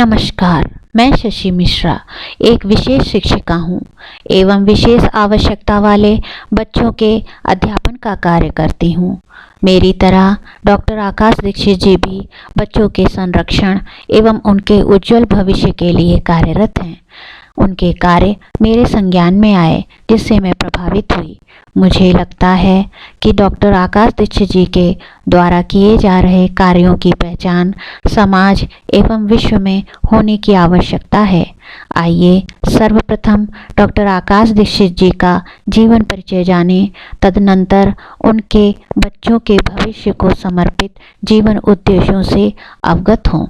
नमस्कार, मैं शशि मिश्रा एक विशेष शिक्षिका हूँ एवं विशेष आवश्यकता वाले बच्चों के अध्यापन का कार्य करती हूँ। मेरी तरह डॉक्टर आकाश दीक्षित जी भी बच्चों के संरक्षण एवं उनके उज्जवल भविष्य के लिए कार्यरत हैं। उनके कार्य मेरे संज्ञान में आए जिससे मैं प्रभावित हुई। मुझे लगता है कि डॉक्टर आकाश दीक्षित जी के द्वारा किए जा रहे कार्यों की पहचान समाज एवं विश्व में होने की आवश्यकता है। आइए सर्वप्रथम डॉक्टर आकाश दीक्षित जी का जीवन परिचय जानें, तदनंतर उनके बच्चों के भविष्य को समर्पित जीवन उद्देश्यों से अवगत हों।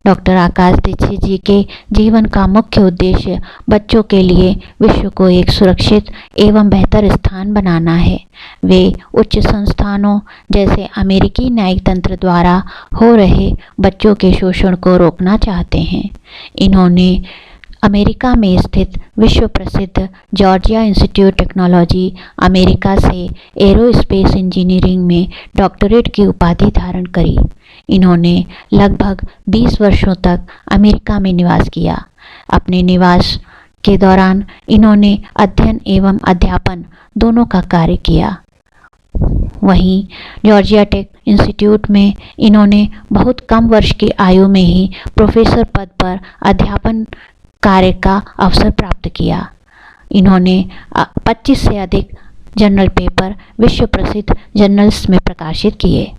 डॉक्टर आकाश दीक्षित जी के जीवन का मुख्य उद्देश्य बच्चों के लिए विश्व को एक सुरक्षित एवं बेहतर स्थान बनाना है। वे उच्च संस्थानों जैसे अमेरिकी न्यायिक तंत्र द्वारा हो रहे बच्चों के शोषण को रोकना चाहते हैं। इन्होंने अमेरिका में स्थित विश्व प्रसिद्ध जॉर्जिया इंस्टीट्यूट टेक्नोलॉजी अमेरिका से एरोस्पेस इंजीनियरिंग में डॉक्टरेट की उपाधि धारण करी। इन्होंने लगभग 20 वर्षों तक अमेरिका में निवास किया। अपने निवास के दौरान इन्होंने अध्ययन एवं अध्यापन दोनों का कार्य किया। वहीं जॉर्जिया टेक इंस्टीट्यूट में इन्होंने बहुत कम वर्ष की आयु में ही प्रोफेसर पद पर अध्यापन कार्य का अवसर प्राप्त किया। इन्होंने 25 से अधिक जर्नल पेपर विश्व प्रसिद्ध जर्नल्स में प्रकाशित किए।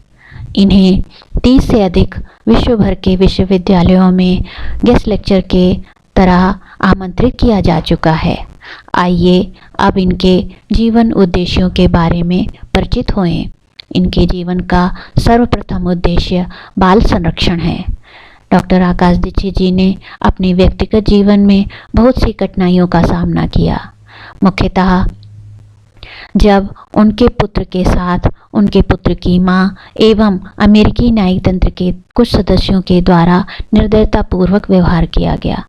इन्हें 30 से अधिक विश्व भर के विश्वविद्यालयों में गेस्ट लेक्चर के तरह आमंत्रित किया जा चुका है। आइए अब इनके जीवन उद्देश्यों के बारे में परिचित होएं। इनके जीवन का सर्वप्रथम उद्देश्य बाल संरक्षण है। डॉक्टर आकाश दीक्षित जी ने अपने व्यक्तिगत जीवन में बहुत सी कठिनाइयों का सामना किया। मुख्यतः जब उनके पुत्र के साथ उनके पुत्र की मां एवं अमेरिकी न्यायिक तंत्र के कुछ सदस्यों के द्वारा निर्दयतापूर्वक व्यवहार किया गया।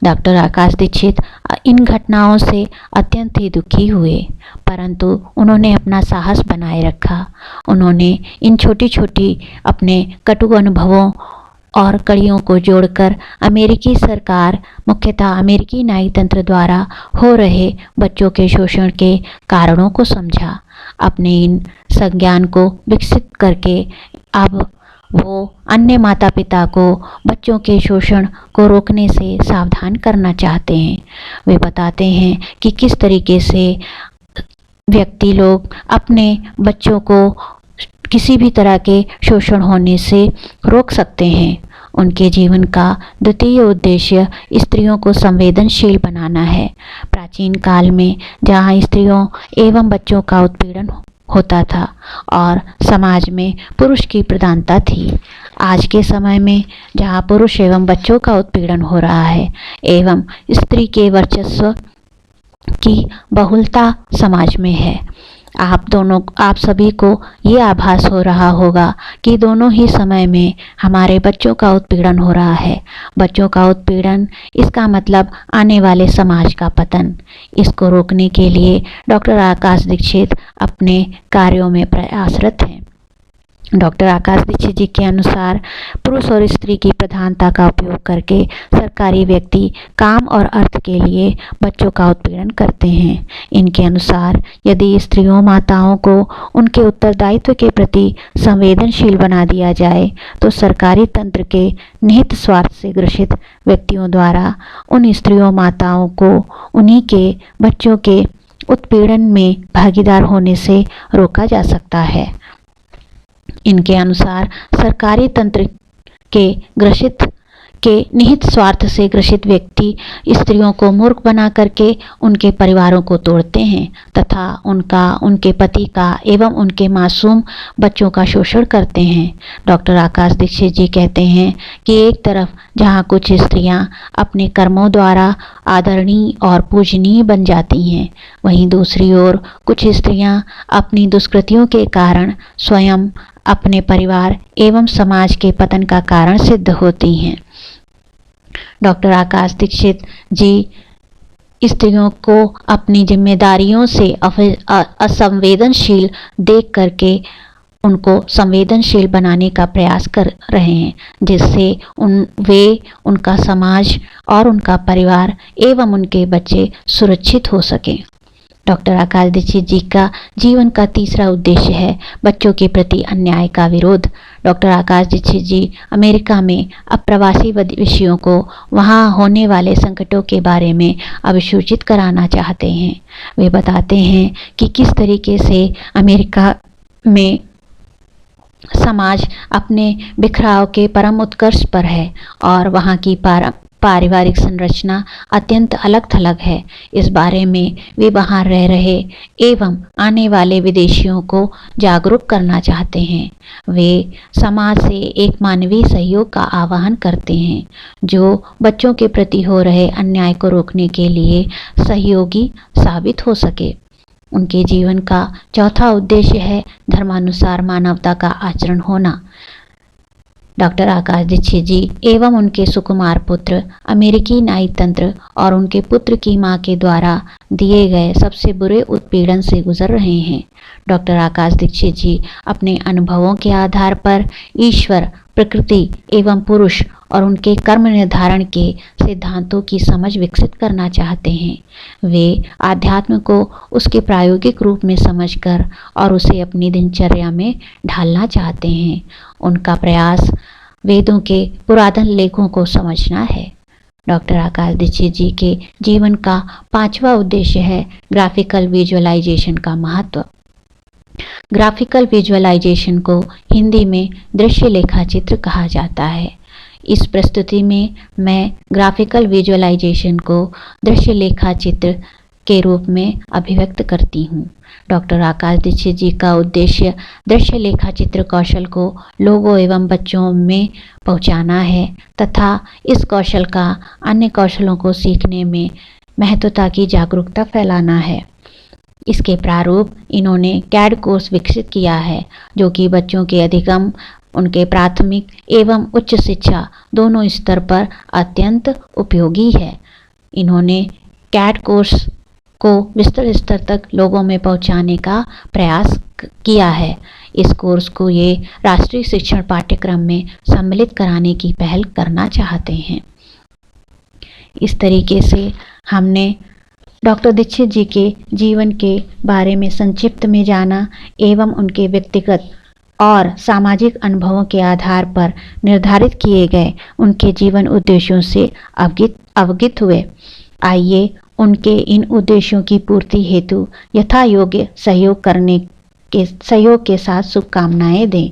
डॉक्टर आकाश दीक्षित इन घटनाओं से अत्यंत ही दुखी हुए, परंतु उन्होंने अपना साहस बनाए रखा। उन्होंने इन छोटी छोटी अपने कटु अनुभवों और कड़ियों को जोड़कर अमेरिकी सरकार, मुख्यतः अमेरिकी न्यायिक तंत्र द्वारा हो रहे बच्चों के शोषण के कारणों को समझा। अपने इन संज्ञान को विकसित करके अब वो अन्य माता पिता को बच्चों के शोषण को रोकने से सावधान करना चाहते हैं। वे बताते हैं कि किस तरीके से व्यक्ति लोग अपने बच्चों को किसी भी तरह के शोषण होने से रोक सकते हैं। उनके जीवन का द्वितीय उद्देश्य स्त्रियों को संवेदनशील बनाना है। प्राचीन काल में जहाँ स्त्रियों एवं बच्चों का उत्पीड़न होता था और समाज में पुरुष की प्रधानता थी, आज के समय में जहाँ पुरुष एवं बच्चों का उत्पीड़न हो रहा है एवं स्त्री के वर्चस्व की बहुलता समाज में है, आप सभी को ये आभास हो रहा होगा कि दोनों ही समय में हमारे बच्चों का उत्पीड़न हो रहा है। बच्चों का उत्पीड़न, इसका मतलब आने वाले समाज का पतन। इसको रोकने के लिए डॉक्टर आकाश दीक्षित अपने कार्यों में प्रयासरत हैं। डॉक्टर आकाश दीक्षित जी के अनुसार पुरुष और स्त्री की प्रधानता का उपयोग करके सरकारी व्यक्ति काम और अर्थ के लिए बच्चों का उत्पीड़न करते हैं। इनके अनुसार यदि स्त्रियों माताओं को उनके उत्तरदायित्व के प्रति संवेदनशील बना दिया जाए तो सरकारी तंत्र के निहित स्वार्थ से ग्रसित व्यक्तियों द्वारा उन स्त्रियों माताओं को उन्हीं के बच्चों के उत्पीड़न में भागीदार होने से रोका जा सकता है। इनके अनुसार सरकारी तंत्र के निहित स्वार्थ से ग्रसित व्यक्ति स्त्रियों को मूर्ख बना करके उनके परिवारों को तोड़ते हैं तथा उनके पति का एवं उनके मासूम बच्चों का शोषण करते हैं। डॉक्टर आकाश दीक्षित जी कहते हैं कि एक तरफ जहाँ कुछ स्त्रियां अपने कर्मों द्वारा आदरणीय और पूजनीय बन जाती हैं, वहीं दूसरी ओर कुछ स्त्रियां अपनी दुष्कृतियों के कारण स्वयं अपने परिवार एवं समाज के पतन का कारण सिद्ध होती हैं। डॉक्टर आकाश दीक्षित जी स्त्रियों को अपनी जिम्मेदारियों से असंवेदनशील देख करके उनको संवेदनशील बनाने का प्रयास कर रहे हैं, जिससे उनका समाज और उनका परिवार एवं उनके बच्चे सुरक्षित हो सकें। डॉक्टर आकाश दीक्षित जी का जीवन का तीसरा उद्देश्य है बच्चों के प्रति अन्याय का विरोध। डॉक्टर आकाश दीक्षित जी अमेरिका में अप्रवासी विषयों को वहाँ होने वाले संकटों के बारे में अभिसूचित कराना चाहते हैं। वे बताते हैं कि किस तरीके से अमेरिका में समाज अपने बिखराव के परम उत्कर्ष पर है और वहाँ की पारिवारिक संरचना अत्यंत अलग थलग है। इस बारे में वे बाहर रह रहे एवं आने वाले विदेशियों को जागरूक करना चाहते हैं। वे समाज से एक मानवीय सहयोग का आह्वान करते हैं जो बच्चों के प्रति हो रहे अन्याय को रोकने के लिए सहयोगी साबित हो सके। उनके जीवन का चौथा उद्देश्य है धर्मानुसार मानवता का आचरण होना। डॉक्टर आकाश दीक्षित जी एवं उनके सुकुमार पुत्र अमेरिकी न्यायिक तंत्र और उनके पुत्र की मां के द्वारा दिए गए सबसे बुरे उत्पीड़न से गुजर रहे हैं। डॉक्टर आकाश दीक्षित जी अपने अनुभवों के आधार पर ईश्वर, प्रकृति एवं पुरुष और उनके कर्म निर्धारण के सिद्धांतों की समझ विकसित करना चाहते हैं। वे आध्यात्म को उसके प्रायोगिक रूप में समझकर और उसे अपनी दिनचर्या में ढालना चाहते हैं। उनका प्रयास वेदों के पुरातन लेखों को समझना है। डॉक्टर आकाश दीक्षित जी के जीवन का पांचवा उद्देश्य है ग्राफिकल विजुअलाइजेशन का महत्व। ग्राफिकल विजुअलाइजेशन को हिंदी में दृश्य लेखाचित्र कहा जाता है। इस प्रस्तुति में मैं ग्राफिकल विजुअलाइजेशन को दृश्य लेखाचित्र के रूप में अभिव्यक्त करती हूँ। डॉक्टर आकाश दीक्षित जी का उद्देश्य दृश्य लेखाचित्र कौशल को लोगों एवं बच्चों में पहुँचाना है तथा इस कौशल का अन्य कौशलों को सीखने में महत्वता की जागरूकता फैलाना है। इसके प्रारूप इन्होंने कैड कोर्स विकसित किया है जो कि बच्चों के अधिगम, उनके प्राथमिक एवं उच्च शिक्षा दोनों स्तर पर अत्यंत उपयोगी है। इन्होंने कैड कोर्स को विस्तृत स्तर तक लोगों में पहुंचाने का प्रयास किया है। इस कोर्स को ये राष्ट्रीय शिक्षण पाठ्यक्रम में सम्मिलित कराने की पहल करना चाहते हैं। इस तरीके से हमने डॉक्टर दीक्षित जी के जीवन के बारे में संक्षिप्त में जाना एवं उनके व्यक्तिगत और सामाजिक अनुभवों के आधार पर निर्धारित किए गए उनके जीवन उद्देश्यों से अवगत हुए। आइए उनके इन उद्देश्यों की पूर्ति हेतु यथा योग्य सहयोग के साथ शुभकामनाएं दें।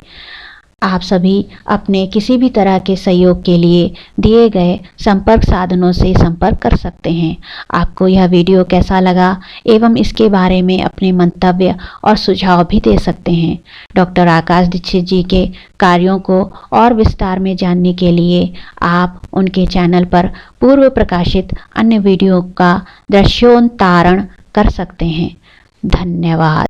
आप सभी अपने किसी भी तरह के सहयोग के लिए दिए गए संपर्क साधनों से संपर्क कर सकते हैं। आपको यह वीडियो कैसा लगा एवं इसके बारे में अपने मंतव्य और सुझाव भी दे सकते हैं। डॉक्टर आकाश दीक्षित जी के कार्यों को और विस्तार में जानने के लिए आप उनके चैनल पर पूर्व प्रकाशित अन्य वीडियो का दृश्योंतारण कर सकते हैं। धन्यवाद।